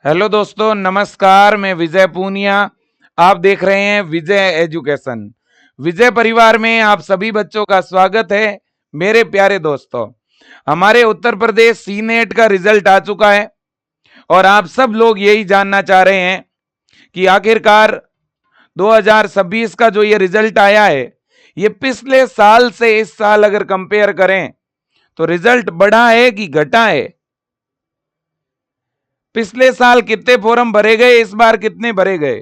Hello दोस्तों, नमस्कार। मैं विजय पूनिया। आप देख रहे हैं विजय एजुकेशन। विजय परिवार में आप सभी बच्चों का स्वागत है। मेरे प्यारे दोस्तों, हमारे उत्तर प्रदेश सीनेट का रिजल्ट आ चुका है और आप सब लोग यही जानना चाह रहे हैं कि आखिरकार 2026 का जो ये रिजल्ट आया है, ये पिछले साल से इस साल अगर कंपेयर करें तो रिजल्ट बढ़ा है कि घटा है। पिछले साल कितने फॉर्म भरे गए, इस बार कितने भरे गए?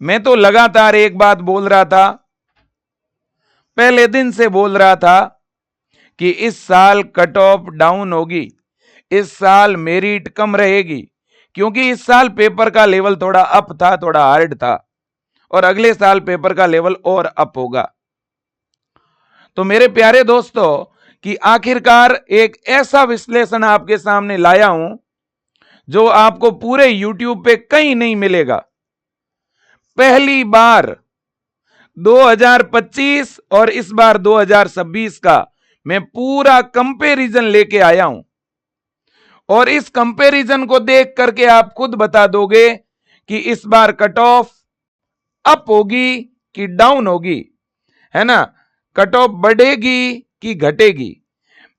मैं तो लगातार एक बात बोल रहा था, पहले दिन से बोल रहा था कि इस साल कट ऑफ डाउन होगी, इस साल मेरिट कम रहेगी, क्योंकि इस साल पेपर का लेवल थोड़ा अप था, थोड़ा हार्ड था, और अगले साल पेपर का लेवल और अप होगा। तो मेरे प्यारे दोस्तों, कि आखिरकार एक ऐसा विश्लेषण आपके सामने लाया हूं जो आपको पूरे YouTube पे कहीं नहीं मिलेगा। पहली बार 2025 और इस बार 2026 का मैं पूरा कंपैरिजन लेके आया हूं, और इस कंपैरिजन को देख करके आप खुद बता दोगे कि इस बार कट ऑफ अप होगी कि डाउन होगी, है ना? कट ऑफ बढ़ेगी कि घटेगी।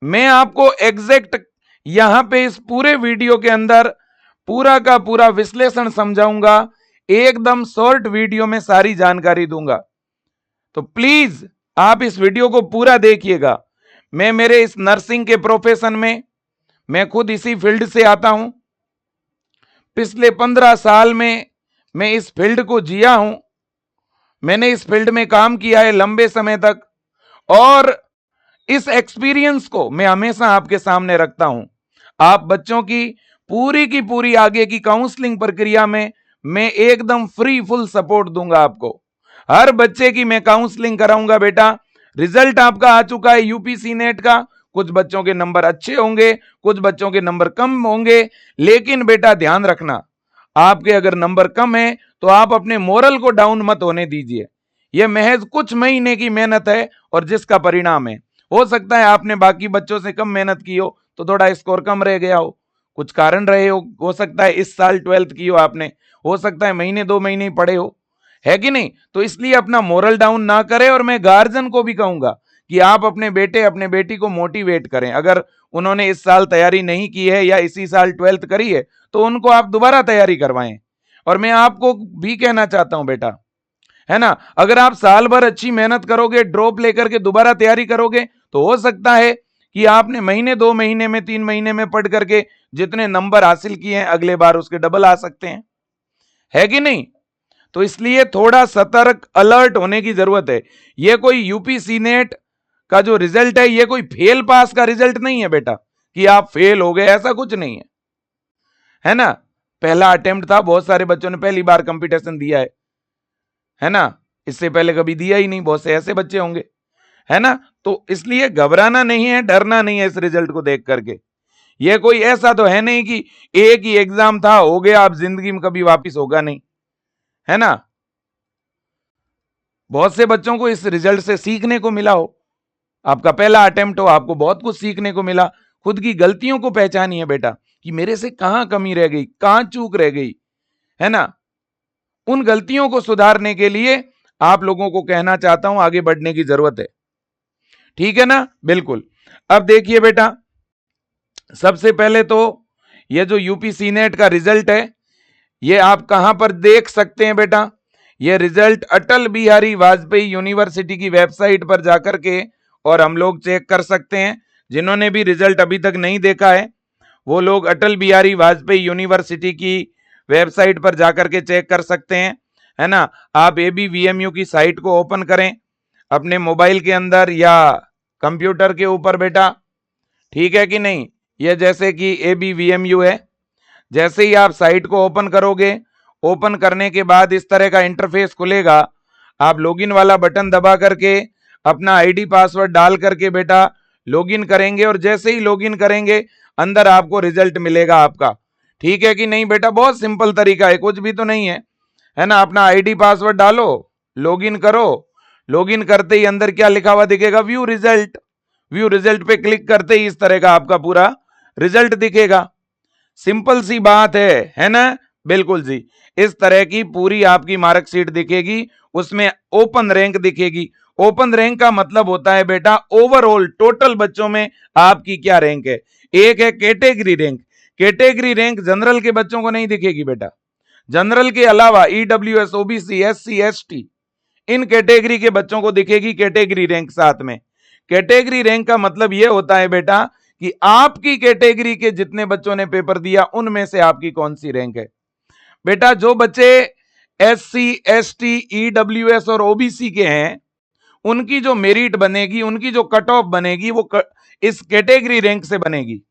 मैं आपको एग्जैक्ट यहां पे इस पूरे वीडियो के अंदर पूरा का पूरा विश्लेषण समझाऊंगा, एकदम शॉर्ट वीडियो में सारी जानकारी दूंगा। तो प्लीज आप इस वीडियो को पूरा देखिएगा। मैं मेरे इस नर्सिंग के प्रोफेशन में, मैं खुद इसी फील्ड से आता हूं। पिछले 15 साल में मैं इस फील्ड को जिया हूं। मैंने इस फील्ड में काम किया है लंबे समय तक, और इस एक्सपीरियंस को मैं हमेशा आपके सामने रखता हूं। आप बच्चों की पूरी आगे की काउंसलिंग प्रक्रिया में मैं एकदम फ्री फुल सपोर्ट दूंगा आपको। हर बच्चे की मैं काउंसलिंग कराऊंगा। बेटा, रिजल्ट आपका आ चुका है यूपीसी नेट का। कुछ बच्चों के नंबर अच्छे होंगे, कुछ बच्चों के नंबर कम होंगे, लेकिन बेटा ध्यान रखना, आपके अगर नंबर कम है तो आप अपने मोरल को डाउन मत होने दीजिए। यह महज कुछ महीने की मेहनत है और जिसका परिणाम है। हो सकता है आपने बाकी बच्चों से कम मेहनत की हो तो थोड़ा स्कोर कम रह गया हो, कुछ कारण रहे हो सकता है इस साल 12th की हो आपने, हो सकता है महीने 2 महीने ही पढ़े हो, है कि नहीं? तो इसलिए अपना मोरल डाउन ना करें। और मैं गार्जियन को भी कहूंगा कि आप अपने बेटे अपने बेटी को मोटिवेट करें। अगर उन्होंने इस साल तैयारी नहीं की है या इसी साल 12th करी है तो उनको आप दोबारा तैयारी करवाएं। और मैं आपको भी कहना चाहता हूं बेटा, है ना, अगर आप साल भर अच्छी मेहनत करोगे, ड्रॉप लेकर के दोबारा तैयारी करोगे, तो हो सकता है कि आपने महीने 2 महीने में 3 महीने में पढ़ करके जितने नंबर हासिल किए हैं अगले बार उसके डबल आ सकते हैं, है कि नहीं? तो इसलिए थोड़ा सतर्क अलर्ट होने की जरूरत है। यह कोई यूपीसी नेट का जो रिजल्ट है, यह कोई फेल पास का रिजल्ट नहीं है बेटा कि आप फेल हो गए, ऐसा कुछ नहीं है ना? पहला अटेम्प्ट था, बहुत सारे बच्चों ने पहली बार कंपटीशन दिया है ना? इससे पहले कभी दिया ही नहीं, बहुत से ऐसे बच्चे होंगे, है ना? तो इसलिए घबराना नहीं है, डरना नहीं है इस रिजल्ट को देख करके। यह कोई ऐसा तो है नहीं कि एक ही एग्जाम था, हो गया, आप जिंदगी में कभी वापिस होगा नहीं, है ना? बहुत से बच्चों को इस रिजल्ट से सीखने को मिला हो। आपका पहला अटेम्प्ट हो, आपको बहुत कुछ सीखने को मिला। खुद की गलतियों को पहचानिए बेटा कि मेरे से कहां कमी रह गई, कहां चूक रह गई, है ना? उन गलतियों को सुधारने के लिए आप लोगों को कहना चाहता हूं, आगे बढ़ने की जरूरत है। ठीक है ना? बिल्कुल। अब देखिए बेटा, सबसे पहले तो ये जो यूपीसी नेट का रिजल्ट है, ये आप कहां पर देख सकते हैं बेटा? ये रिजल्ट अटल बिहारी वाजपेयी यूनिवर्सिटी की वेबसाइट पर जाकर के और हम लोग चेक कर सकते हैं। जिन्होंने भी रिजल्ट अभी तक नहीं देखा है वो लोग अटल बिहारी वाजपेयी यूनिवर्सिटी की वेबसाइट पर जाकर के चेक कर सकते हैं, है ना? आप ABVMU की साइट को ओपन करें अपने मोबाइल के अंदर या कंप्यूटर के ऊपर बेटा, ठीक है कि नहीं? ये जैसे कि ABVMU है, जैसे ही आप साइट को ओपन करोगे, ओपन करने के बाद इस तरह का इंटरफेस खुलेगा। आप लॉगिन वाला बटन दबा करके अपना आईडी पासवर्ड डाल करके बेटा लॉगिन करेंगे, और जैसे ही लॉगिन करेंगे अंदर आपको रिजल्ट मिलेगा आपका। ठीक है कि नहीं बेटा? बहुत सिंपल तरीका है, कुछ भी तो नहीं है ना? अपना आईडी पासवर्ड डालो, लॉगिन करो। लॉगिन करते ही अंदर क्या लिखा हुआ दिखेगा? View result. व्यू रिजल्ट पे क्लिक करते ही इस तरह का आपका पूरा रिजल्ट दिखेगा। सिंपल सी बात है ना? बिल्कुल जी। इस तरह की पूरी आपकी मार्कशीट दिखेगी, उसमें ओपन रैंक दिखेगी। ओपन रैंक का मतलब होता है बेटा ओवरऑल टोटल बच्चों में आपकी क्या रैंक है। एक है category rank. Category rank general के बच्चों को नहीं दिखेगी बेटा। जनरल के अलावा ईडब्ल्यूएस, ओबीसी, एससी, एसटी, इन कैटेगरी के बच्चों को दिखेगी कैटेगरी रैंक साथ में। कैटेगरी रैंक का मतलब यह होता है बेटा कि आपकी कैटेगरी के जितने बच्चों ने पेपर दिया उनमें से आपकी कौन सी रैंक है। बेटा जो बच्चे एससी, एसटी, ईडब्ल्यूएस और ओबीसी के हैं, उनकी जो मेरिट बनेगी, उनकी जो कट ऑफ बनेगी, वो इस कैटेगरी रैंक से बनेगी।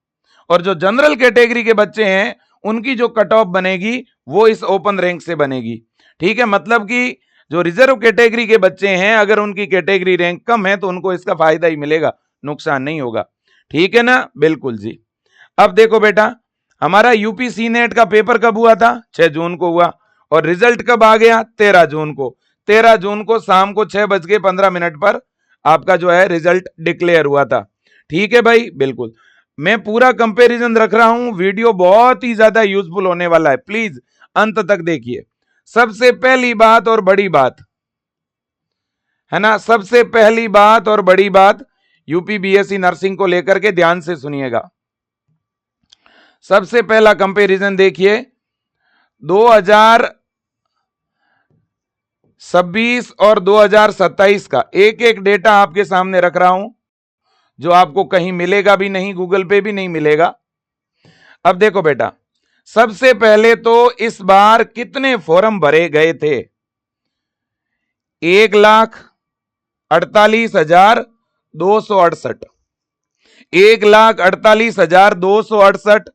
और जो जनरल कैटेगरी के बच्चे हैं, उनकी जो कट ऑफ बनेगी वो इस ओपन रैंक से बनेगी। ठीक है, मतलब कि जो रिजर्व कैटेगरी के बच्चे हैं, अगर उनकी कैटेगरी रैंक कम है तो उनको इसका फायदा ही मिलेगा, नुकसान नहीं होगा। ठीक है ना? बिल्कुल जी। अब देखो बेटा, हमारा यूपी सीनेट का पेपर कब हुआ था? 6 जून को हुआ। और रिजल्ट कब आ गया? 13 जून को। 13 जून को शाम को 6:15 पर आपका जो है रिजल्ट डिक्लेयर हुआ था। ठीक है भाई, बिल्कुल। मैं पूरा कंपैरिजन रख रहा हूं, वीडियो बहुत ही ज्यादा यूजफुल होने वाला है, प्लीज अंत तक देखिए। सबसे पहली बात और बड़ी बात है ना, सबसे पहली बात और बड़ी बात यूपी बीएससी नर्सिंग को लेकर के ध्यान से सुनिएगा। सबसे पहला कंपैरिजन देखिए, 2026 और 2027 का एक एक डेटा आपके सामने रख रहा हूं, जो आपको कहीं मिलेगा भी नहीं, गूगल पे भी नहीं मिलेगा। अब देखो बेटा, सबसे पहले तो इस बार कितने फॉर्म भरे गए थे? 1,48,268। 1,48,268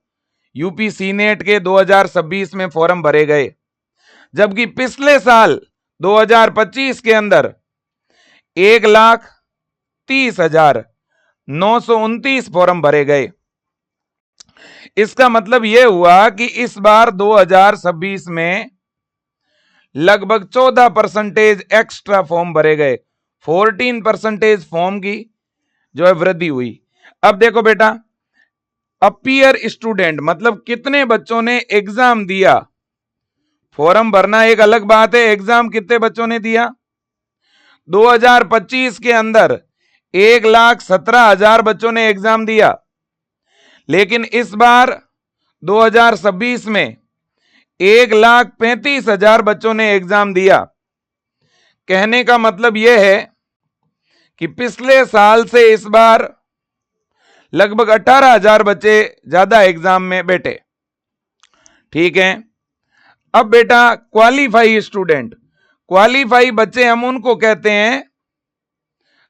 यूपी सीनेट के 2026 में फॉर्म भरे गए, जबकि पिछले साल 2025 के अंदर 1,30,929 फॉर्म भरे गए। इसका मतलब यह हुआ कि इस बार 2026 में लगभग 14% एक्स्ट्रा फॉर्म भरे गए, 14% फॉर्म की जो है वृद्धि हुई। अब देखो बेटा, अपीयर स्टूडेंट मतलब कितने बच्चों ने एग्जाम दिया। फॉर्म भरना एक अलग बात है, एग्जाम कितने बच्चों ने दिया? 2025 के अंदर 1,17,000 बच्चों ने एग्जाम दिया, लेकिन इस बार 2026 में 1,35,000 बच्चों ने एग्जाम दिया। कहने का मतलब यह है कि पिछले साल से इस बार लगभग 18,000 बच्चे ज्यादा एग्जाम में बैठे। ठीक है। अब बेटा क्वालिफाई स्टूडेंट, क्वालिफाई बच्चे हम उनको कहते हैं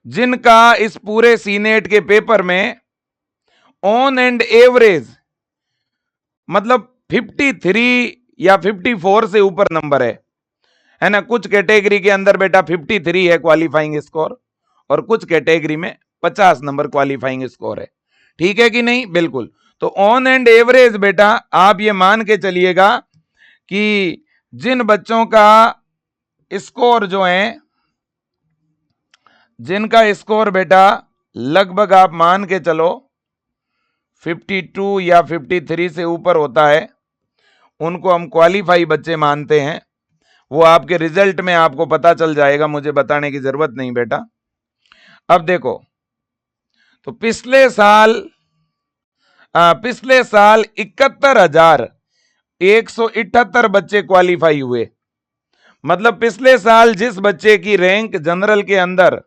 जिनका इस पूरे सीनेट के पेपर में ऑन एंड एवरेज मतलब 53 या 54 से ऊपर नंबर है ना। कुछ कैटेगरी के अंदर बेटा 53 है क्वालिफाइंग स्कोर, और कुछ कैटेगरी में 50 नंबर क्वालिफाइंग स्कोर है। ठीक है कि नहीं? बिल्कुल। तो ऑन एंड एवरेज बेटा आप ये मान के चलिएगा कि जिन बच्चों का स्कोर जो है, जिनका स्कोर बेटा लगभग आप मान के चलो 52 या 53 से ऊपर होता है, उनको हम क्वालिफाई बच्चे मानते हैं। वो आपके रिजल्ट में आपको पता चल जाएगा, मुझे बताने की जरूरत नहीं बेटा। अब देखो, तो पिछले साल 71,178 बच्चे क्वालिफाई हुए। मतलब पिछले साल जिस बच्चे की रैंक जनरल के अंदर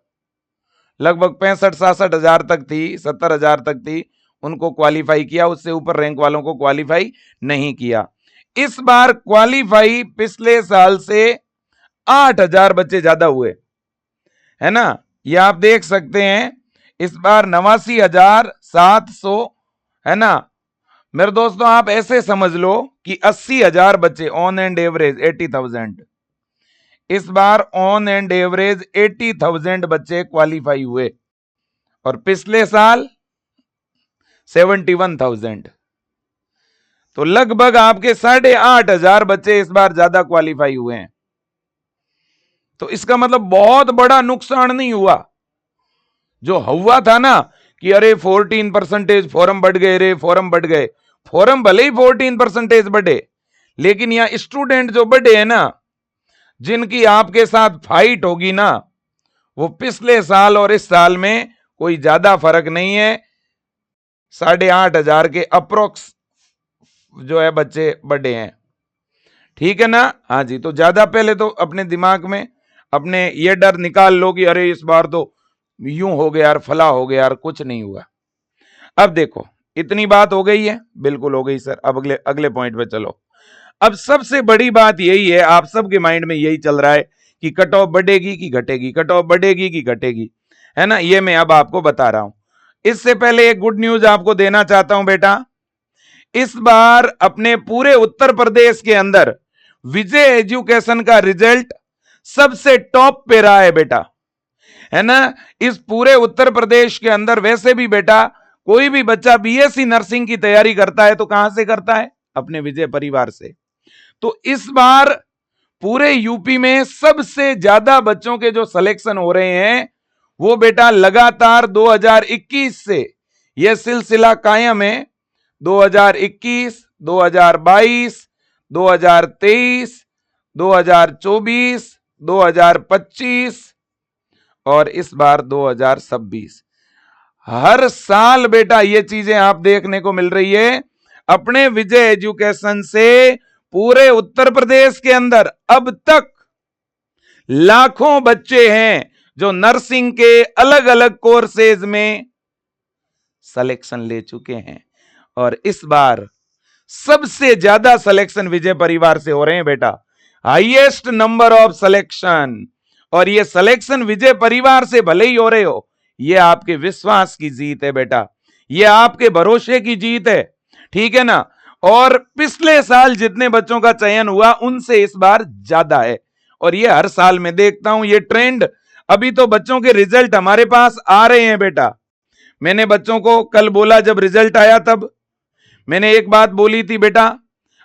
लगभग 65-66 हजार तक थी, 70 हजार तक थी, उनको क्वालिफाई किया, उससे ऊपर रैंक वालों को क्वालिफाई नहीं किया। इस बार क्वालिफाई पिछले साल से 8,000 बच्चे ज्यादा हुए, है ना। ये आप देख सकते हैं, इस बार 89,700 है ना। मेरे दोस्तों आप ऐसे समझ लो कि 80,000 बच्चे ऑन एंड एवरेज 80,000, इस बार ऑन एंड एवरेज 80,000 बच्चे क्वालिफाई हुए, और पिछले साल 71,000। तो लगभग आपके 8,500 बच्चे इस बार ज्यादा क्वालिफाई हुए हैं। तो इसका मतलब बहुत बड़ा नुकसान नहीं हुआ। जो हुआ था ना कि अरे 14% फॉर्म बढ़ गए, रे फॉर्म बढ़ गए, फॉरम भले ही 14% बढ़े, लेकिन यहां स्टूडेंट जो बढ़े हैं ना, जिनकी आपके साथ फाइट होगी ना, वो पिछले साल और इस साल में कोई ज्यादा फर्क नहीं है। 8,500 के अप्रोक्स जो है बच्चे बढ़े हैं, ठीक है ना। हाँ जी, तो ज्यादा पहले तो अपने दिमाग में अपने ये डर निकाल लो कि अरे इस बार तो यूं हो गया यार, फला हो गया यार, कुछ नहीं हुआ। अब देखो, इतनी बात हो गई है, बिल्कुल हो गई सर। अब अगले अगले पॉइंट पे चलो। अब सबसे बड़ी बात यही है, आप सबके माइंड में यही चल रहा है कि कट ऑफ बढ़ेगी कि घटेगी, कट ऑफ बढ़ेगी कि घटेगी, है ना। ये मैं अब आपको बता रहा हूं। इससे पहले एक गुड न्यूज आपको देना चाहता हूं बेटा। इस बार अपने पूरे उत्तर प्रदेश के अंदर विजय एजुकेशन का रिजल्ट सबसे टॉप पे रहा है बेटा, है ना। इस पूरे उत्तर प्रदेश के अंदर वैसे भी बेटा कोई भी बच्चा बीएससी नर्सिंग की तैयारी करता है तो कहां से करता है? अपने विजय परिवार से। तो इस बार पूरे यूपी में सबसे ज्यादा बच्चों के जो सिलेक्शन हो रहे हैं वो बेटा लगातार 2021 से यह सिलसिला कायम है। 2021, 2022, 2023, 2024, 2025 और इस बार 2026। हर साल बेटा ये चीजें आप देखने को मिल रही है। अपने विजय एजुकेशन से पूरे उत्तर प्रदेश के अंदर अब तक लाखों बच्चे हैं जो नर्सिंग के अलग अलग कोर्सेज में सिलेक्शन ले चुके हैं। और इस बार सबसे ज्यादा सिलेक्शन विजय परिवार से हो रहे हैं बेटा, हाईएस्ट नंबर ऑफ सिलेक्शन। और ये सिलेक्शन विजय परिवार से भले ही हो रहे हो, ये आपके विश्वास की जीत है बेटा, ये आपके भरोसे की जीत है, ठीक है ना। और पिछले साल जितने बच्चों का चयन हुआ उनसे इस बार ज्यादा है। और ये हर साल में देखता हूं ये ट्रेंड। अभी तो बच्चों के रिजल्ट हमारे पास आ रहे हैं बेटा। मैंने बच्चों को कल बोला, जब रिजल्ट आया तब मैंने एक बात बोली थी, बेटा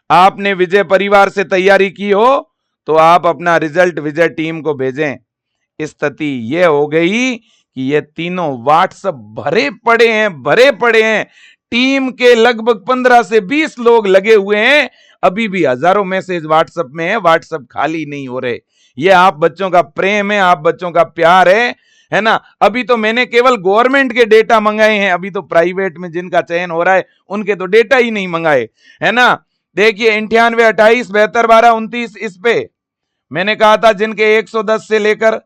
आपने विजय परिवार से तैयारी की हो तो आप अपना रिजल्ट विजय टीम को भेजें। स्थिति यह हो गई कि ये तीनों व्हाट्सएप भरे पड़े हैं। टीम के लगभग 15 से 20 लोग लगे हुए हैं। अभी भी हजारों मैसेज व्हाट्सएप में है, व्हाट्सएप खाली नहीं हो रहे। ये आप बच्चों का प्रेम है, आप बच्चों का प्यार है ना। अभी तो मैंने केवल गवर्नमेंट के डेटा मंगाए हैं, अभी तो प्राइवेट में जिनका चयन हो रहा है उनके तो डेटा ही नहीं मंगाए, है ना। देखिए 98, 28, 72, 12, 29, इस पे मैंने कहा था जिनके 110 से लेकर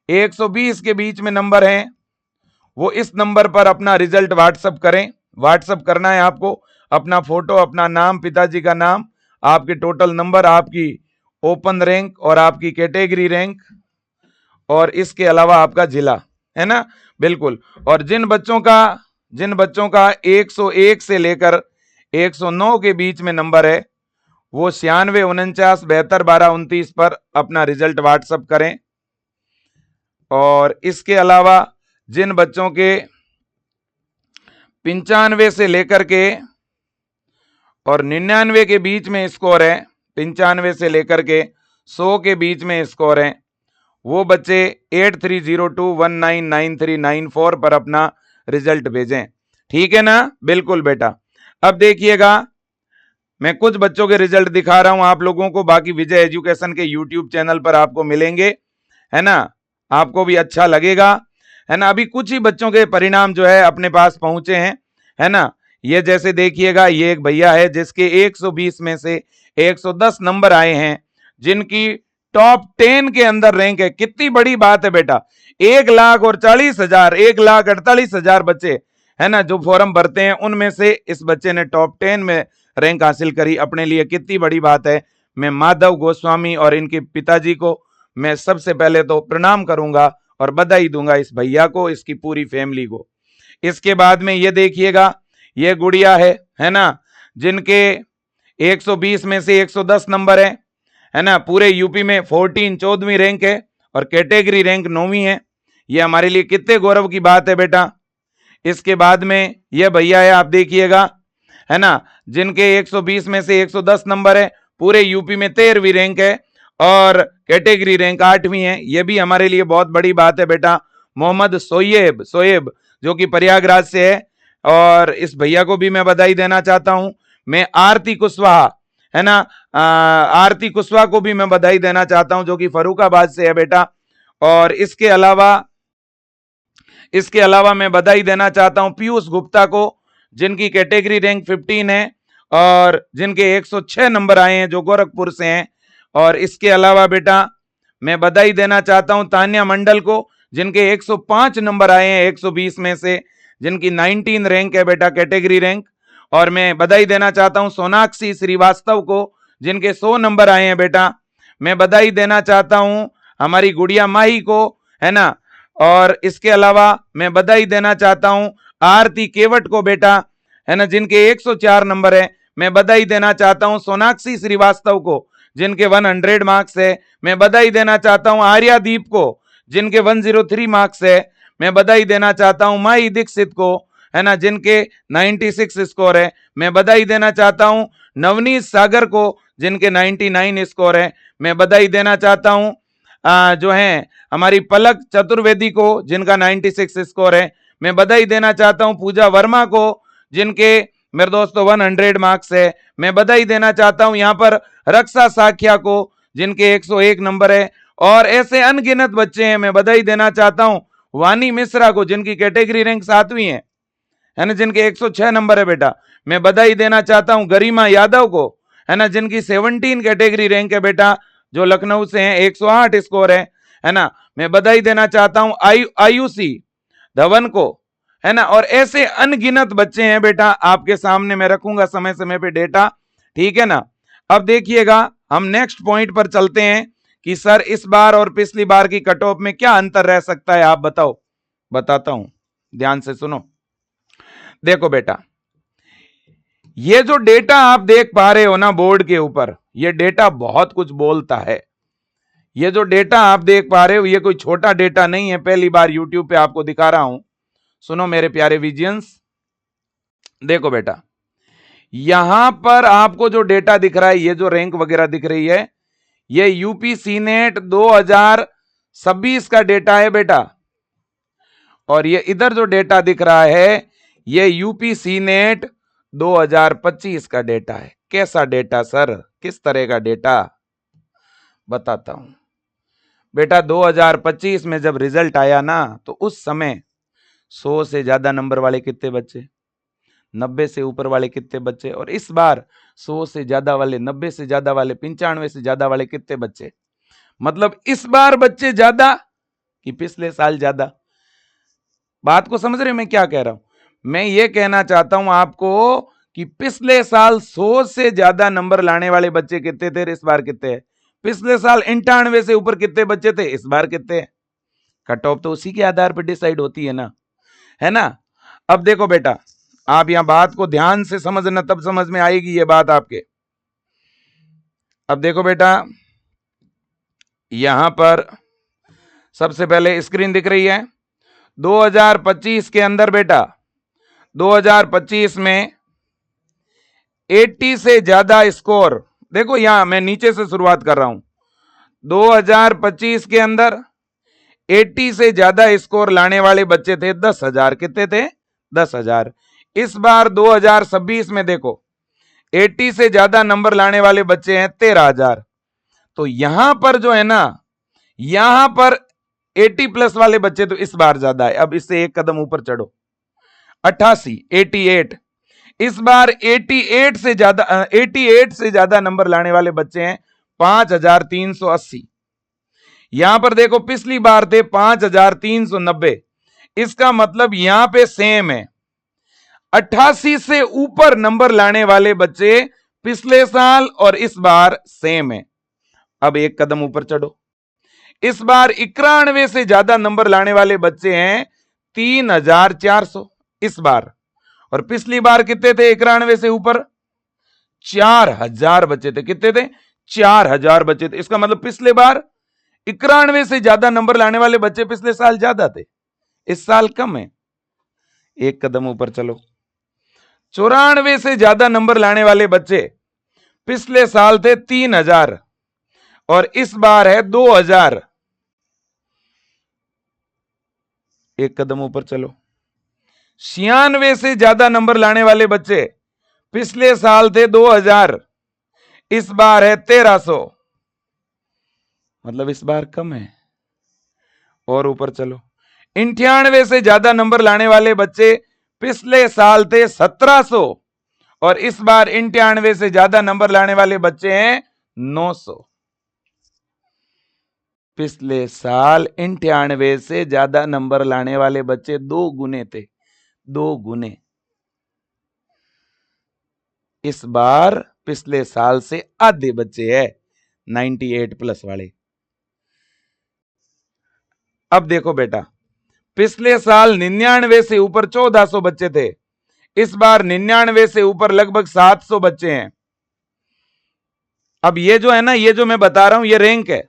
120 के बीच में नंबर हैं वो इस नंबर पर अपना रिजल्ट व्हाट्सएप करें। व्हाट्सएप करना है आपको अपना फोटो, अपना नाम, पिताजी का नाम, आपके टोटल नंबर, आपकी ओपन रैंक और आपकी कैटेगरी रैंक, और इसके अलावा आपका जिला, है ना, बिल्कुल। और जिन बच्चों का 101 से लेकर 109 के बीच में नंबर है वो 96, 49, 72, 12, 29 पर अपना रिजल्ट व्हाट्सएप करें। और इसके अलावा जिन बच्चों के 95 से लेकर के और 99 के बीच में स्कोर है, 95 से लेकर के 100 के बीच में स्कोर है, वो बच्चे 8302199394 पर अपना रिजल्ट भेजें, ठीक है ना, बिल्कुल बेटा। अब देखिएगा मैं कुछ बच्चों के रिजल्ट दिखा रहा हूं आप लोगों को, बाकी विजय एजुकेशन के यूट्यूब चैनल पर आपको मिलेंगे, है ना, आपको भी अच्छा लगेगा, है ना। अभी कुछ ही बच्चों के परिणाम जो है अपने पास पहुंचे हैं, है ना। ये जैसे देखिएगा ये एक भैया है जिसके 120 में से 110 नंबर आए हैं, जिनकी टॉप 10 के अंदर रैंक है। कितनी बड़ी बात है बेटा, 1,40,000 1,48,000 बच्चे, है ना, जो फॉर्म भरते हैं उनमें से इस बच्चे ने टॉप 10 में रैंक हासिल करी। अपने लिए कितनी बड़ी बात है। मैं माधव गोस्वामी और इनके पिताजी को मैं सबसे पहले तो प्रणाम करूंगा और बधाई दूंगा इस भैया को, इसकी पूरी फैमिली को। इसके बाद में ये देखिएगा ये गुड़िया है ना, जिनके 120 में से 110 नंबर है ना, पूरे यूपी में 14वीं रैंक है और कैटेगरी रैंक 9वीं है। ये हमारे लिए कितने गौरव की बात है बेटा। इसके बाद में ये भैया है, आप देखिएगा, है ना, जिनके 120 में से 110 नंबर है, पूरे यूपी में 13वीं रैंक है और कैटेगरी रैंक 8वीं है। यह भी हमारे लिए बहुत बड़ी बात है बेटा। मोहम्मद सोएब जो कि प्रयागराज से है, और इस भैया को भी मैं बधाई देना चाहता हूं। मैं आरती कुशवाहा, है ना, आरती कुशवाहा को भी मैं बधाई देना चाहता हूं, जो कि फर्रुखाबाद से है बेटा। और इसके अलावा मैं बधाई देना चाहता हूं पीयूष गुप्ता को, जिनकी कैटेगरी रैंक 15 है और जिनके 106 नंबर आए हैं, जो गोरखपुर से हैं। और इसके अलावा बेटा मैं बधाई देना चाहता हूं तान्या मंडल को, जिनके 105 नंबर आए हैं 120 में से, जिनकी 19 रैंक है बेटा, कैटेगरी रैंक। और मैं बधाई देना चाहता हूं सोनाक्षी श्रीवास्तव को, जिनके 100 नंबर आए हैं बेटा। मैं बधाई देना चाहता हूं हमारी गुड़िया माही को, है ना। और इसके अलावा मैं बधाई देना चाहता हूं आरती केवट को बेटा, है ना, जिनके 104 नंबर है। मैं बधाई देना चाहता हूं सोनाक्षी श्रीवास्तव को, जिनके 100 मार्क्स है। मैं बधाई देना चाहता हूं आर्यादीप को, जिनके 103 मार्क्स है। मैं बधाई देना चाहता हूं माही दीक्षित को, है ना, जिनके 96 स्कोर है। मैं बधाई देना चाहता हूं नवनीत सागर को, जिनके 99 स्कोर है। मैं बधाई देना चाहता हूं जो है हमारी पलक चतुर्वेदी को, जिनका 96 स्कोर है। मैं बधाई देना चाहता हूं पूजा वर्मा को, जिनके मेरे दोस्तों 100 मार्क्स है। मैं बधाई देना चाहता हूं यहां पर रक्षा साख्या को, जिनके 101 नंबर है। और ऐसे अनगिनत बच्चे हैं। मैं बधाई देना चाहता हूं वानी मिश्रा को, जिनकी कैटेगरी रैंक 7वीं है ना, जिनके 106 नंबर है बेटा। मैं बधाई देना चाहता हूं गरिमा यादव को, है ना, जिनकी 17 कैटेगरी रैंक है बेटा, जो लखनऊ से हैं, 108 स्कोर है ना। मैं बधाई देना चाहता हूं आयुषी धवन को, है ना। और ऐसे अनगिनत बच्चे हैं बेटा, आपके सामने मैं रखूंगा समय समय पे डेटा, ठीक है ना। अब देखिएगा, हम नेक्स्ट पॉइंट पर चलते हैं कि सर इस बार और पिछली बार की कट ऑफ में क्या अंतर रह सकता है, आप बताओ। बताता हूं, ध्यान से सुनो। देखो बेटा, ये जो डेटा आप देख पा रहे हो ना बोर्ड के ऊपर, ये डेटा बहुत कुछ बोलता है। ये जो डेटा आप देख पा रहे हो, ये कोई छोटा डेटा नहीं है, पहली बार यूट्यूब पे आपको दिखा रहा हूं। सुनो मेरे प्यारे विजियंस, देखो बेटा, यहां पर आपको जो डेटा दिख रहा है, ये जो रैंक वगैरह दिख रही है, ये यूपी सीनेट 2026 का डेटा है बेटा। और ये इधर जो डेटा दिख रहा है, ये यूपी सीनेट 2025 का डेटा है। कैसा डेटा सर, किस तरह का डेटा, बताता हूं बेटा। 2025 में जब रिजल्ट आया ना, तो उस समय 100 से ज्यादा नंबर वाले कितने बच्चे, 90 से ऊपर वाले कितने बच्चे, और इस बार 100 से ज्यादा वाले, 90 से ज्यादा वाले, 95 से ज्यादा वाले कितने बच्चे। मतलब इस बार बच्चे ज्यादा कि पिछले साल ज्यादा। बात को समझ रहे मैं क्या कह रहा हूं। मैं ये कहना चाहता हूं आपको कि पिछले साल 100 से ज्यादा नंबर लाने वाले बच्चे कितने थे, इस बार कितने हैं। पिछले साल 98 से ऊपर कितने बच्चे थे, इस बार कितने। कट ऑफ तो उसी के आधार पर डिसाइड होती है ना, है ना। अब देखो बेटा, आप यहां बात को ध्यान से समझना, तब समझ में आएगी ये बात आपके। अब देखो बेटा, यहां पर सबसे पहले स्क्रीन दिख रही है 2025 के अंदर बेटा। 2025 में 80 से ज्यादा स्कोर, देखो यहां मैं नीचे से शुरुआत कर रहा हूं। 2025 के अंदर 80 से ज्यादा स्कोर लाने वाले बच्चे थे 10,000। कितने थे, 10,000। इस बार 2026 में देखो 80 से ज्यादा नंबर लाने वाले बच्चे हैं 13,000। तो यहां पर जो है ना, यहां पर 80 प्लस वाले बच्चे तो इस बार ज्यादा है। अब इससे एक कदम ऊपर चढ़ो, 88। इस बार 88 से ज्यादा नंबर लाने वाले बच्चे हैं 5,380। यहां पर देखो पिछली बार थे 5,390। इसका मतलब यहां पे सेम है। 88 से ऊपर नंबर लाने वाले बच्चे पिछले साल और इस बार सेम है। अब एक कदम ऊपर चढ़ो, इस बार 91 से ज्यादा नंबर लाने वाले बच्चे हैं 3,400 इस बार। और पिछली बार कितने थे 91 से ऊपर, 4,000 बच्चे थे। कितने थे, 4,000 बच्चे थे। इसका मतलब पिछले बार 91 से ज्यादा नंबर लाने वाले बच्चे पिछले साल ज्यादा थे, इस साल कम है। एक कदम ऊपर चलो, 94 से ज्यादा नंबर लाने वाले बच्चे पिछले साल थे 3,000 और इस बार है 2,000। एक कदम ऊपर चलो, 96 से ज्यादा नंबर लाने वाले बच्चे पिछले साल थे 2000, इस बार है 1300, मतलब इस बार कम है। और ऊपर चलो, 98 से ज्यादा नंबर लाने वाले बच्चे पिछले साल थे 1700 और इस बार 98 से ज्यादा नंबर लाने वाले बच्चे हैं 900। पिछले साल 98 से ज्यादा नंबर लाने वाले बच्चे 2 गुने थे, 2 गुने। इस बार पिछले साल से आधे बच्चे हैं 98 प्लस वाले। अब देखो बेटा, पिछले साल 99 से ऊपर 1400 बच्चे थे, इस बार 99 से ऊपर लगभग 700 बच्चे हैं। अब ये जो है ना, ये जो मैं बता रहा हूं ये रैंक है,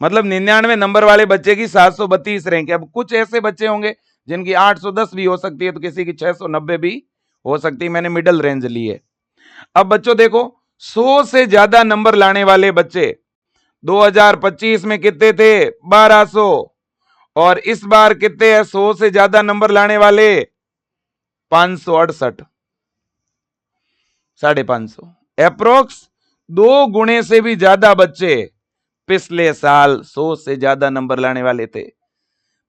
मतलब 99 नंबर वाले बच्चे की 732 रैंक है। अब कुछ ऐसे बच्चे होंगे जिनकी 810 भी हो सकती है, तो किसी की 690 भी हो सकती है, मैंने मिडिल रेंज ली है। अब बच्चों देखो, 100 से ज्यादा नंबर लाने वाले बच्चे 2025 में कितने थे? 1200। और इस बार कितने हैं 100 से ज्यादा नंबर लाने वाले? 568, 550, अप्रोक्स 2 गुणे से भी ज्यादा बच्चे पिछले साल 100 से ज्यादा नंबर लाने वाले थे।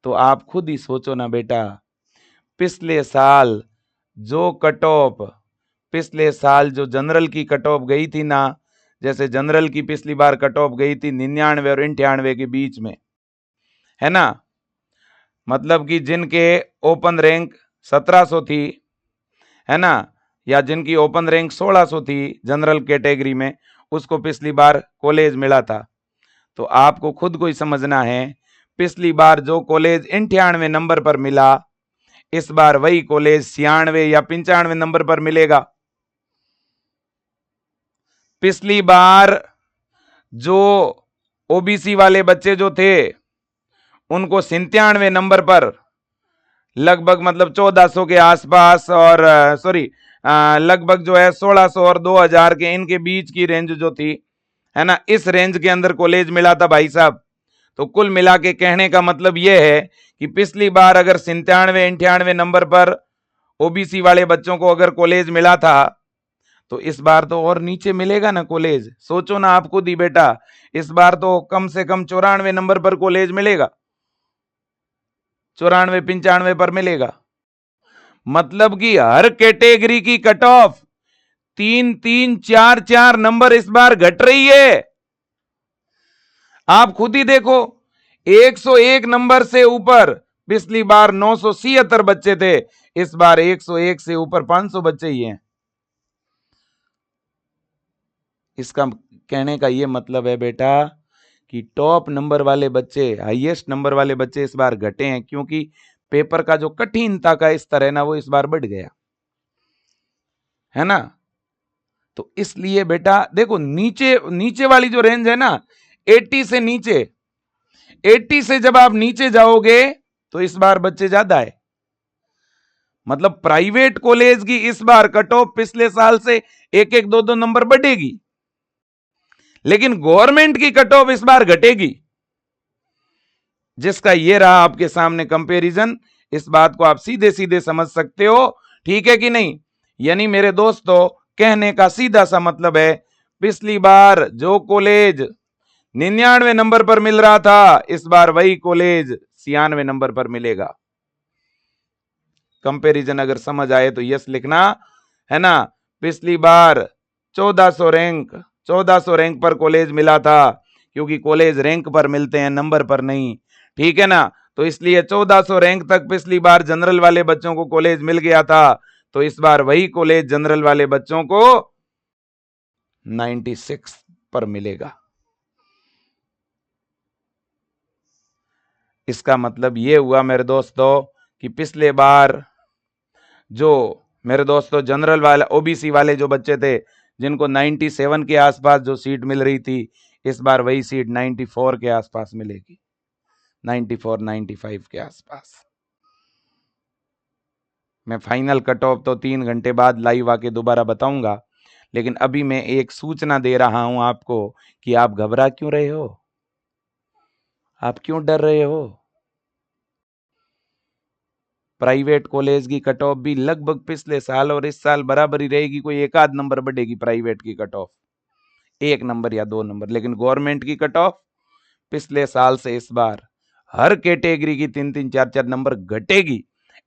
तो आप खुद ही सोचो ना बेटा, पिछले साल जो कट ऑफ, पिछले साल जो जनरल की कट ऑफ गई थी ना, जैसे जनरल की पिछली बार कट ऑफ गई थी 99 और 98 के बीच में, है ना, मतलब कि जिनके ओपन रैंक 1700 थी, है ना, या जिनकी ओपन रैंक 1600 थी जनरल कैटेगरी में, उसको पिछली बार कॉलेज मिला था। तो आपको खुद को ही समझना है, पिछली बार जो कॉलेज 98 नंबर पर मिला, इस बार वही कॉलेज 96 या 95 नंबर पर मिलेगा। पिछली बार जो ओबीसी वाले बच्चे जो थे उनको 97 नंबर पर लगभग मतलब 1400 के आसपास, और सॉरी लगभग जो है 1600 और 2000 के इनके बीच की रेंज जो थी, है ना, इस रेंज के अंदर कॉलेज मिला था भाई साहब। तो कुल मिला के कहने का मतलब यह है कि पिछली बार अगर 97-98 नंबर पर ओबीसी वाले बच्चों को अगर कॉलेज मिला था, तो इस बार तो और नीचे मिलेगा ना कॉलेज। सोचो ना आप खुद ही बेटा, इस बार तो कम से कम 94 नंबर पर कॉलेज मिलेगा, 94-95 पर मिलेगा। मतलब कि हर कैटेगरी की कट ऑफ 3-3, 4-4 नंबर इस बार घट रही है। आप खुद ही देखो, 101 नंबर से ऊपर पिछली बार 976 बच्चे थे, इस बार 101 से ऊपर 500 बच्चे ही हैं। इसका कहने का यह मतलब है बेटा कि टॉप नंबर वाले बच्चे, हाईएस्ट नंबर वाले बच्चे इस बार घटे हैं, क्योंकि पेपर का जो कठिनता का स्तर है ना, वो इस बार बढ़ गया, है ना। तो इसलिए बेटा देखो, नीचे नीचे वाली जो रेंज है ना, 80 से नीचे, 80 से जब आप नीचे जाओगे तो इस बार बच्चे ज्यादा है। मतलब प्राइवेट कॉलेज की इस बार कट ऑफ पिछले साल से 1-1, 2-2 नंबर बढ़ेगी, लेकिन गवर्नमेंट की कट ऑफ इस बार घटेगी, जिसका ये रहा आपके सामने कंपैरिजन। इस बात को आप सीधे सीधे समझ सकते हो, ठीक है कि नहीं। यानी मेरे दोस्तों, कहने का सीधा सा मतलब है, पिछली बार जो कॉलेज 99 नंबर पर मिल रहा था, इस बार वही कॉलेज 96 नंबर पर मिलेगा। कंपैरिजन अगर समझ आए तो यस लिखना, है ना। पिछली बार 1400 रैंक पर कॉलेज मिला था, क्योंकि कॉलेज रैंक पर मिलते हैं, नंबर पर नहीं, ठीक है ना। तो इसलिए 1400 रैंक तक पिछली बार जनरल वाले बच्चों को कॉलेज मिल गया था, तो इस बार वही कॉलेज जनरल वाले बच्चों को 96 पर मिलेगा। इसका मतलब यह हुआ मेरे दोस्तों कि पिछले बार जो मेरे दोस्तों जनरल वाले ओबीसी वाले जो बच्चे थे, जिनको 97 के आसपास जो सीट मिल रही थी, इस बार वही सीट 94 के आसपास मिलेगी, 94-95 के आसपास। मैं फाइनल कट ऑफ तो 3 घंटे बाद लाइव आके दोबारा बताऊंगा, लेकिन अभी मैं एक सूचना दे रहा हूं आपको कि आप घबरा क्यों रहे हो, आप क्यों डर रहे हो। प्राइवेट कॉलेज की कट ऑफ भी लगभग पिछले साल और इस साल बराबरी रहेगी, कोई एक आध नंबर बढ़ेगी प्राइवेट की कट ऑफ, 1 नंबर या 2 नंबर। लेकिन गवर्नमेंट की कट ऑफ पिछले साल से इस बार हर कैटेगरी की 3-3 4-4 नंबर घटेगी।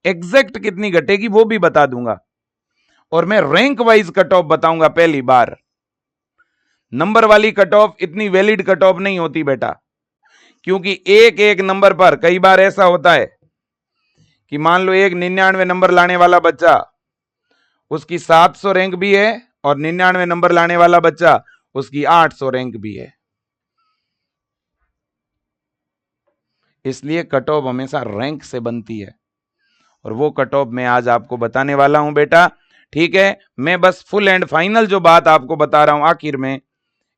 एग्जैक्ट कितनी घटेगी वो भी बता दूंगा, और मैं रैंक वाइज कट ऑफ बताऊंगा पहली बार। नंबर वाली कट ऑफ इतनी वैलिड कट ऑफ नहीं होती बेटा, क्योंकि एक एक नंबर पर कई बार ऐसा होता है कि मान लो एक 99 नंबर लाने वाला बच्चा, उसकी 700 रैंक भी है, और 99 नंबर लाने वाला बच्चा उसकी 800 रैंक भी है। इसलिए कट ऑफ हमेशा रैंक से बनती है, और वो कट ऑफ मैं आज आपको बताने वाला हूं बेटा। ठीक है, मैं बस फुल एंड फाइनल जो बात आपको बता रहा हूं आखिर में,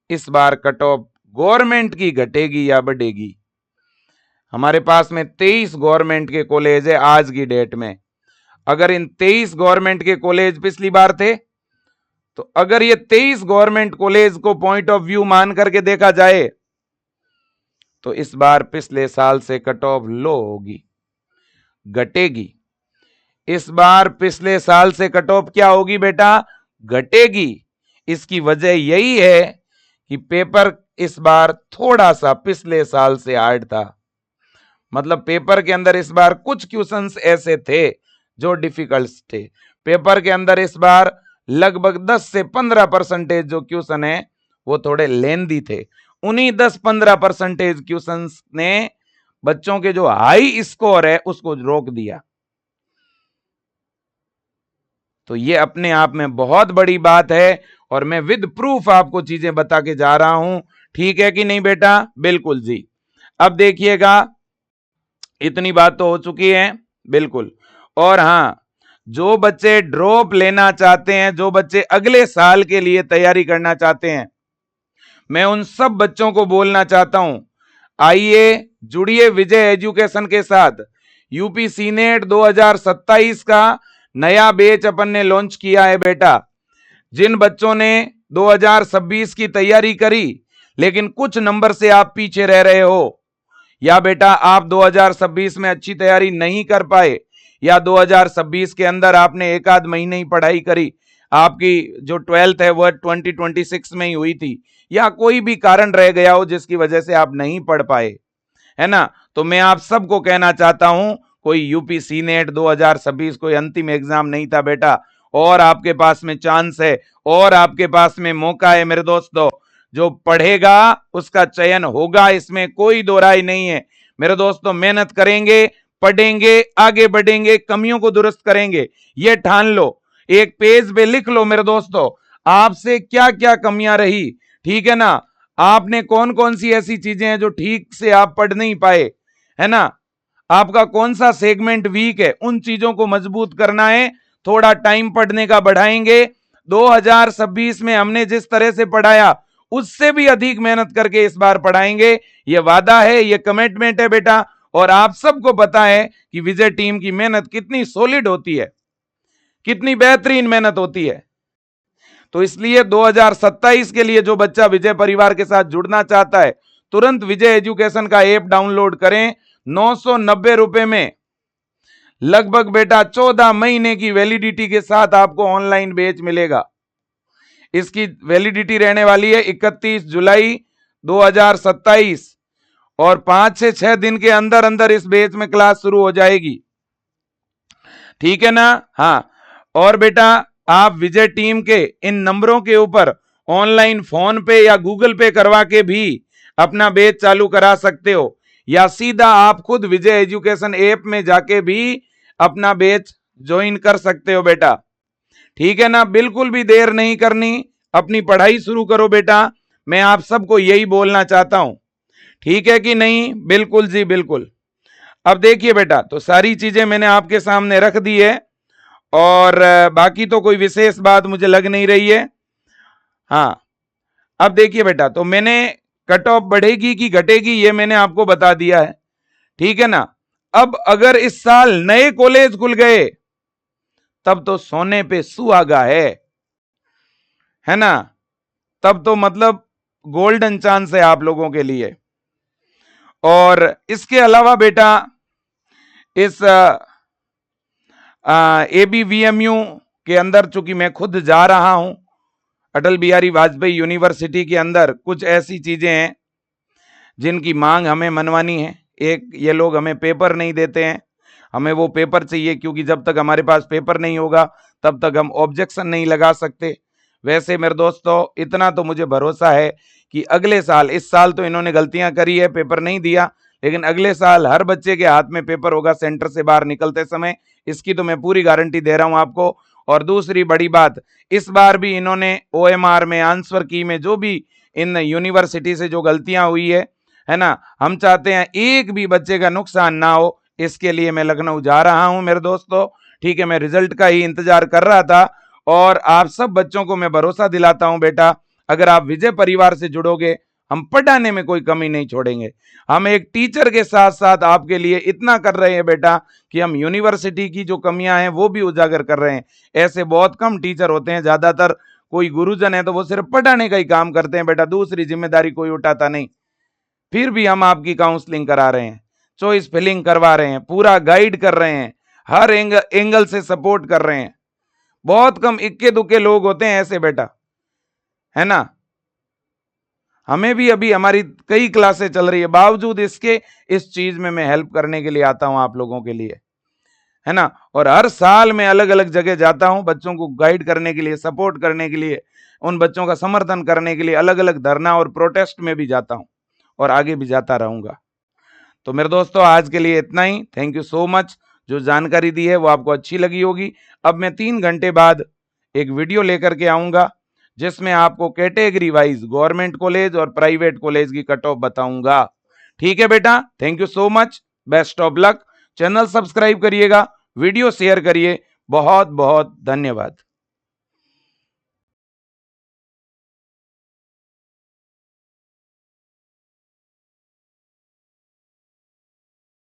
इस बार कट ऑफ गवर्नमेंट की घटेगी या बढ़ेगी। हमारे पास में 23 गवर्नमेंट के कॉलेज है आज की डेट में। अगर इन 23 गवर्नमेंट के कॉलेज पिछली बार थे, तो अगर ये 23 गवर्नमेंट कॉलेज को पॉइंट ऑफ व्यू मान करके देखा जाए, तो इस बार पिछले साल से कट ऑफ लो होगी, घटेगी। इस बार पिछले साल से कट ऑफ क्या होगी बेटा? घटेगी। इसकी वजह यही है कि पेपर इस बार थोड़ा सा पिछले साल से हार्ड था। मतलब पेपर के अंदर इस बार कुछ क्वेश्चंस ऐसे थे जो डिफिकल्ट थे। पेपर के अंदर इस बार लगभग 10 से 15% जो क्वेश्चन है वो थोड़े लेंदी थे। उन्हीं 10-15% क्वेश्चंस ने बच्चों के जो हाई स्कोर है उसको रोक दिया। तो ये अपने आप में बहुत बड़ी बात है, और मैं विद प्रूफ आपको चीजें बता के जा रहा हूं। ठीक है कि नहीं बेटा? बिल्कुल जी। अब देखिएगा, इतनी बात तो हो चुकी है बिल्कुल। और हां, जो बच्चे ड्रॉप लेना चाहते हैं, जो बच्चे अगले साल के लिए तैयारी करना चाहते हैं, मैं उन सब बच्चों को बोलना चाहता हूं, आइए जुड़िए विजय एजुकेशन के साथ। यूपी सीनेट 2027 का नया बैच अपन ने लॉन्च किया है बेटा। जिन बच्चों ने 2026 की तैयारी करी लेकिन कुछ नंबर से आप पीछे रह रहे हो, या बेटा आप 2026 में अच्छी तैयारी नहीं कर पाए, या 2026 के अंदर आपने एक आध महीने ही पढ़ाई करी, आपकी जो 12th है वह 2026 में ही हुई थी, या कोई भी कारण रह गया हो जिसकी वजह से आप नहीं पढ़ पाए, है ना, तो मैं आप सबको कहना चाहता हूं, कोई यूपी सीनेट 2026 कोई अंतिम एग्जाम नहीं था बेटा, और आपके पास में चांस है, और आपके पास में मौका है मेरे दोस्तों। जो पढ़ेगा उसका चयन होगा, इसमें कोई दो राय नहीं है मेरे दोस्तों। मेहनत करेंगे, पढ़ेंगे, आगे बढ़ेंगे, कमियों को दुरुस्त करेंगे, ये ठान लो, एक पेज पे लिख लो मेरे दोस्तों, आपसे क्या क्या कमियां रही, ठीक है ना, आपने कौन कौन सी ऐसी चीजें हैं जो ठीक से आप पढ़ नहीं पाए, है ना, आपका कौन सा सेगमेंट वीक है, उन चीजों को मजबूत करना है। थोड़ा टाइम पढ़ने का बढ़ाएंगे। 2026 में हमने जिस तरह से पढ़ाया उससे भी अधिक मेहनत करके इस बार पढ़ाएंगे, ये वादा है, ये कमिटमेंट है बेटा। और आप सबको पता है कि विजय टीम की मेहनत कितनी सॉलिड होती है, कितनी बेहतरीन मेहनत होती है। तो इसलिए 2027 के लिए जो बच्चा विजय परिवार के साथ जुड़ना चाहता है, तुरंत विजय एजुकेशन का ऐप डाउनलोड करें। 990 रुपए में लगभग बेटा 14 महीने की वैलिडिटी के साथ आपको ऑनलाइन बैच मिलेगा। इसकी वैलिडिटी रहने वाली है 31 जुलाई 2027, और 5 से 6 दिन के अंदर अंदर इस बैच में क्लास शुरू हो जाएगी। ठीक है ना? हाँ, और बेटा आप विजय टीम के इन नंबरों के ऊपर ऑनलाइन फोन पे या गूगल पे करवा के भी अपना बैच चालू करा सकते हो, या सीधा आप खुद विजय एजुकेशन ऐप में जाके भी अपना बैच ज्वाइन कर सकते हो बेटा। ठीक है ना? बिल्कुल भी देर नहीं करनी, अपनी पढ़ाई शुरू करो बेटा। मैं आप सबको यही बोलना चाहता हूं, ठीक है कि नहीं? बिल्कुल जी बिल्कुल। अब देखिए बेटा, तो सारी चीजें मैंने आपके सामने रख दी है, और बाकी तो कोई विशेष बात मुझे लग नहीं रही है। हाँ, अब देखिए बेटा, तो मैंने कट ऑफ बढ़ेगी कि घटेगी ये मैंने आपको बता दिया है, ठीक है ना। अब अगर इस साल नए कॉलेज खुल गए तब तो सोने पे सुहागा है ना, तब तो मतलब गोल्डन चांस है आप लोगों के लिए। और इसके अलावा बेटा इस ABVMU के अंदर चूंकि मैं खुद जा रहा हूं, अटल बिहारी वाजपेयी यूनिवर्सिटी के अंदर कुछ ऐसी चीजें हैं जिनकी मांग हमें मनवानी है। एक, ये लोग हमें पेपर नहीं देते हैं, हमें वो पेपर चाहिए, क्योंकि जब तक हमारे पास पेपर नहीं होगा तब तक हम ऑब्जेक्शन नहीं लगा सकते। वैसे मेरे दोस्तों, इतना तो मुझे भरोसा है कि अगले साल, इस साल तो इन्होंने गलतियां करी है, पेपर नहीं दिया, लेकिन अगले साल हर बच्चे के हाथ में पेपर होगा सेंटर से बाहर निकलते समय, इसकी तो मैं पूरी गारंटी दे रहा हूं आपको। और दूसरी बड़ी बात, इस बार भी इन्होंने OMR में, आंसर की में, जो भी इन यूनिवर्सिटी से जो गलतियां हुई है ना, हम चाहते हैं एक भी बच्चे का नुकसान ना हो। इसके लिए मैं लखनऊ जा रहा हूं मेरे दोस्तों, ठीक है। मैं रिजल्ट का ही इंतजार कर रहा था और आप सब बच्चों को मैं भरोसा दिलाता हूं बेटा, अगर आप विजय परिवार से जुड़ोगे, हम पढ़ाने में कोई कमी नहीं छोड़ेंगे। हम एक टीचर के साथ साथ आपके लिए इतना कर रहे हैं बेटा कि हम यूनिवर्सिटी की जो कमियां हैं वो भी उजागर कर रहे हैं। ऐसे बहुत कम टीचर होते हैं, ज्यादातर कोई गुरुजन है तो वो सिर्फ पढ़ाने का ही काम करते हैं बेटा, दूसरी जिम्मेदारी कोई उठाता नहीं। फिर भी हम आपकी काउंसलिंग करा रहे हैं, चॉइस फिलिंग करवा रहे हैं, पूरा गाइड कर रहे हैं, हर एंगल से सपोर्ट कर रहे हैं। बहुत कम इक्के दुक्के लोग होते हैं ऐसे बेटा, है ना। हमें भी अभी हमारी कई क्लासें चल रही है, बावजूद इसके इस चीज में मैं हेल्प करने के लिए आता हूं आप लोगों के लिए, है ना। और हर साल मैं अलग अलग जगह जाता हूं बच्चों को गाइड करने के लिए, सपोर्ट करने के लिए, उन बच्चों का समर्थन करने के लिए, अलग अलग धरना और प्रोटेस्ट में भी जाता हूं और आगे भी जाता रहूंगा। तो मेरे दोस्तों, आज के लिए इतना ही। Thank you so much. जो जानकारी दी है वो आपको अच्छी लगी होगी। अब मैं 3 घंटे बाद एक वीडियो लेकर के आऊंगा जिसमें आपको कैटेगरी वाइज गवर्नमेंट कॉलेज और प्राइवेट कॉलेज की कट ऑफ बताऊंगा। ठीक है बेटा, thank you so much, best of luck. Channel subscribe करिएगा, वीडियो शेयर करिए। बहुत बहुत धन्यवाद।